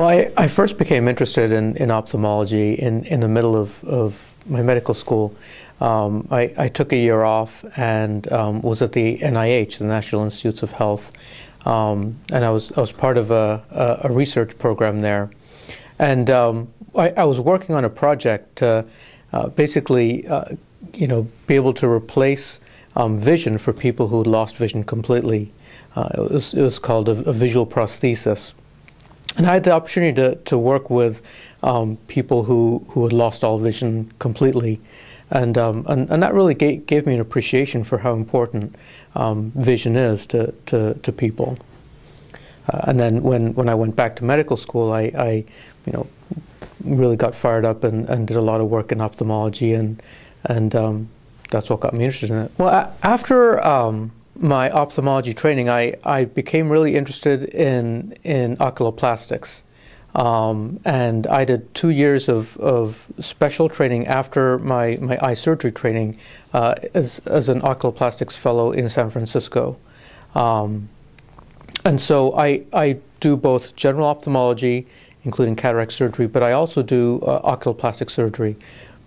Well, I first became interested in ophthalmology in the middle of my medical school. I took a year off and was at the NIH, the National Institutes of Health, and I was part of a research program there. And I was working on a project to basically, be able to replace vision for people who had lost vision completely. It was called a visual prosthesis. And I had the opportunity to work with people who had lost all vision completely, and that really gave me an appreciation for how important vision is to people. And then when I went back to medical school, I really got fired up and did a lot of work in ophthalmology, and that's what got me interested in it. Well, after my ophthalmology training, I became really interested in oculoplastics. And I did 2 years of special training after my eye surgery training as an oculoplastics fellow in San Francisco. And so I do both general ophthalmology, including cataract surgery, but I also do oculoplastic surgery,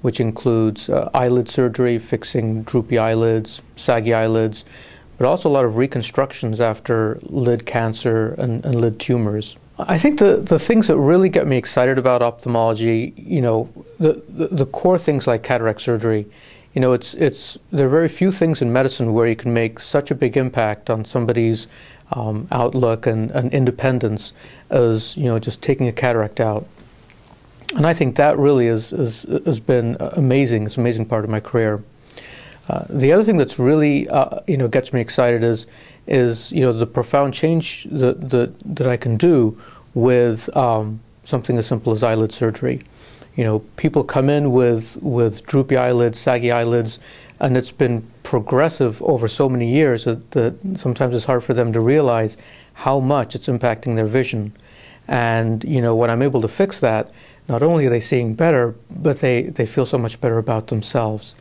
which includes eyelid surgery, fixing droopy eyelids, saggy eyelids, but also a lot of reconstructions after lid cancer and lid tumors. I think the things that really get me excited about ophthalmology, the core things like cataract surgery, there are very few things in medicine where you can make such a big impact on somebody's outlook and independence as just taking a cataract out. And I think that really has been amazing. It's an amazing part of my career. The other thing that's really gets me excited is the profound change that I can do with something as simple as eyelid surgery. People come in with droopy eyelids, saggy eyelids, and it's been progressive over so many years that sometimes it's hard for them to realize how much it's impacting their vision. And when I'm able to fix that, not only are they seeing better, but they feel so much better about themselves.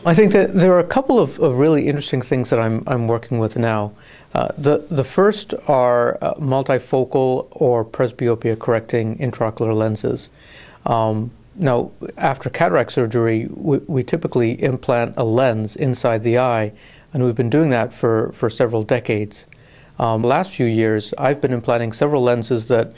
I think that there are a couple of really interesting things that I'm working with now. The first are multifocal or presbyopia correcting intraocular lenses. Now, after cataract surgery, we typically implant a lens inside the eye, and we've been doing that for several decades. The last few years, I've been implanting several lenses that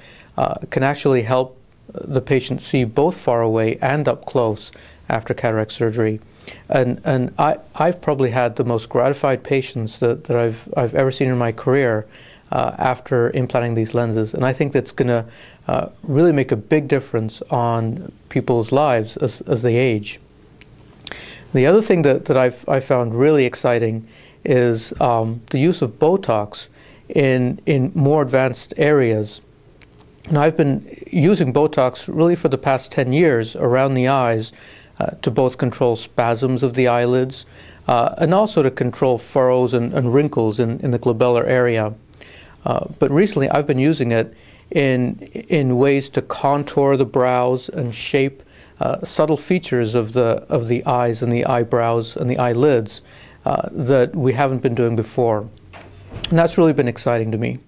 can actually help the patient see both far away and up close after cataract surgery. And I've probably had the most gratified patients that I've ever seen in my career after implanting these lenses, and I think that's going to really make a big difference on people's lives as they age. The other thing that I've found really exciting is the use of Botox in more advanced areas. And I've been using Botox really for the past 10 years around the eyes to both control spasms of the eyelids and also to control furrows and wrinkles in the glabellar area. But recently I've been using it in ways to contour the brows and shape subtle features of the eyes and the eyebrows and the eyelids that we haven't been doing before. And that's really been exciting to me.